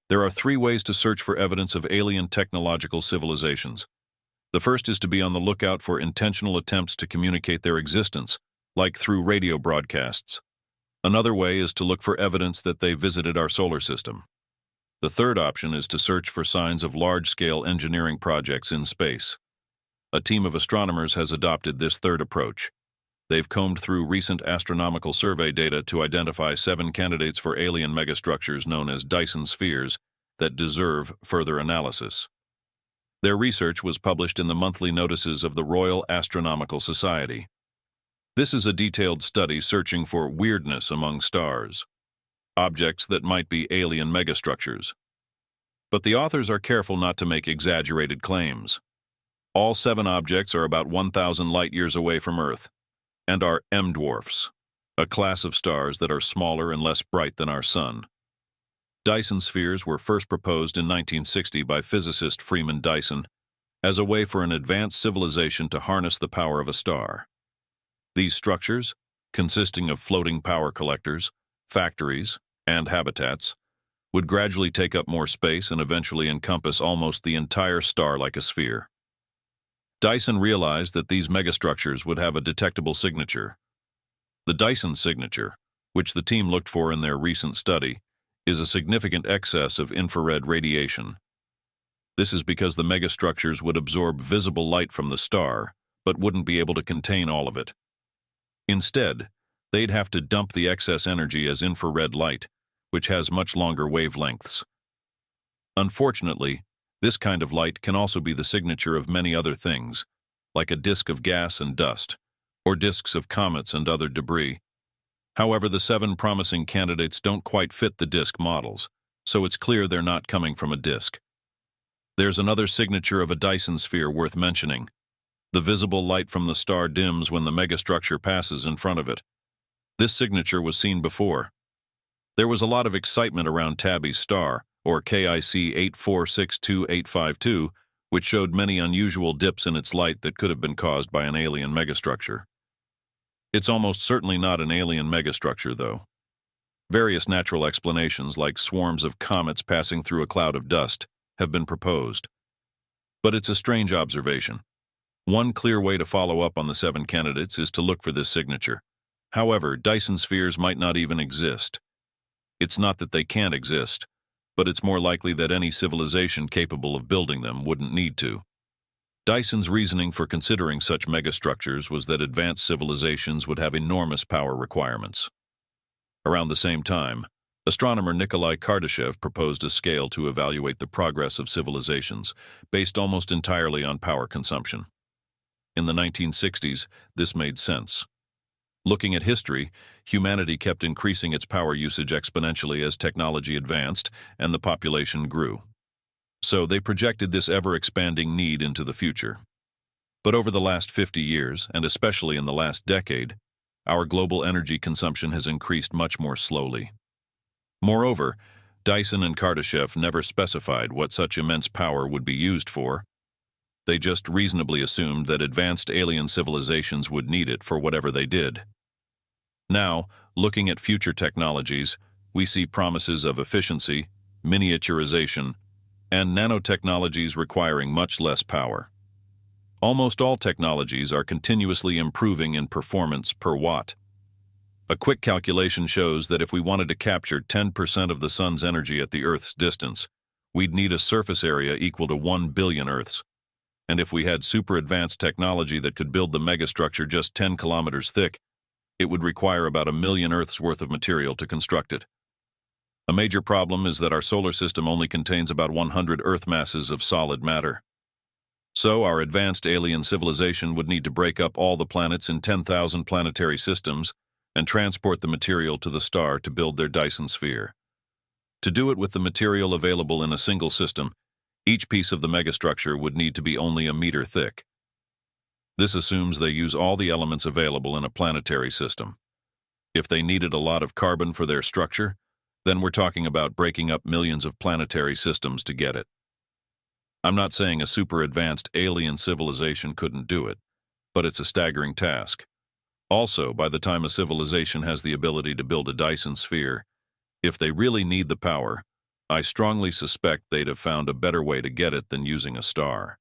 There are three ways to search for evidence of alien technological civilizations. The first is to be on the lookout for intentional attempts to communicate their existence, like through radio broadcasts. Another way is to look for evidence that they visited our solar system. The third option is to search for signs of large-scale engineering projects in space. A team of astronomers has adopted this third approach. They've combed through recent astronomical survey data to identify 7 candidates for alien megastructures known as Dyson spheres that deserve further analysis. Their research was published in the monthly notices of the Royal Astronomical Society. This is a detailed study searching for weirdness among stars, objects that might be alien megastructures. But the authors are careful not to make exaggerated claims. All 7 objects are about 1,000 light-years away from Earth, and are M-dwarfs, a class of stars that are smaller and less bright than our Sun. Dyson spheres were first proposed in 1960 by physicist Freeman Dyson as a way for an advanced civilization to harness the power of a star. These structures, consisting of floating power collectors, factories, and habitats, would gradually take up more space and eventually encompass almost the entire star like a sphere. Dyson realized that these megastructures would have a detectable signature. The Dyson signature, which the team looked for in their recent study, is a significant excess of infrared radiation. This is because the megastructures would absorb visible light from the star, but wouldn't be able to contain all of it. Instead, they'd have to dump the excess energy as infrared light, which has much longer wavelengths. Unfortunately, this kind of light can also be the signature of many other things, like a disk of gas and dust, or disks of comets and other debris. However, the 7 promising candidates don't quite fit the disk models, so it's clear they're not coming from a disk. There's another signature of a Dyson sphere worth mentioning. The visible light from the star dims when the megastructure passes in front of it. This signature was seen before. There was a lot of excitement around Tabby's star, or KIC 8462852, which showed many unusual dips in its light that could have been caused by an alien megastructure. It's almost certainly not an alien megastructure, though. Various natural explanations, like swarms of comets passing through a cloud of dust, have been proposed. But it's a strange observation. One clear way to follow up on the 7 candidates is to look for this signature. However, Dyson spheres might not even exist. It's not that they can't exist, but it's more likely that any civilization capable of building them wouldn't need to. Dyson's reasoning for considering such megastructures was that advanced civilizations would have enormous power requirements. Around the same time, astronomer Nikolai Kardashev proposed a scale to evaluate the progress of civilizations, based almost entirely on power consumption. In the 1960s, this made sense. Looking at history, humanity kept increasing its power usage exponentially as technology advanced and the population grew. So they projected this ever-expanding need into the future. But over the last 50 years, and especially in the last decade, our global energy consumption has increased much more slowly. Moreover, Dyson and Kardashev never specified what such immense power would be used for. They just reasonably assumed that advanced alien civilizations would need it for whatever they did. Now, looking at future technologies, we see promises of efficiency, miniaturization, and nanotechnologies requiring much less power. Almost all technologies are continuously improving in performance per watt. A quick calculation shows that if we wanted to capture 10% of the sun's energy at the Earth's distance, we'd need a surface area equal to 1 billion Earths. And if we had super advanced technology that could build the megastructure just 10 kilometers thick, it would require about 1 million Earths worth of material to construct it. A major problem is that our solar system only contains about 100 Earth masses of solid matter. So our advanced alien civilization would need to break up all the planets in 10,000 planetary systems and transport the material to the star to build their Dyson sphere. To do it with the material available in a single system, each piece of the megastructure would need to be only 1 meter thick. This assumes they use all the elements available in a planetary system. If they needed a lot of carbon for their structure, then we're talking about breaking up millions of planetary systems to get it. I'm not saying a super advanced alien civilization couldn't do it, but it's a staggering task. Also, by the time a civilization has the ability to build a Dyson sphere, if they really need the power, I strongly suspect they'd have found a better way to get it than using a star.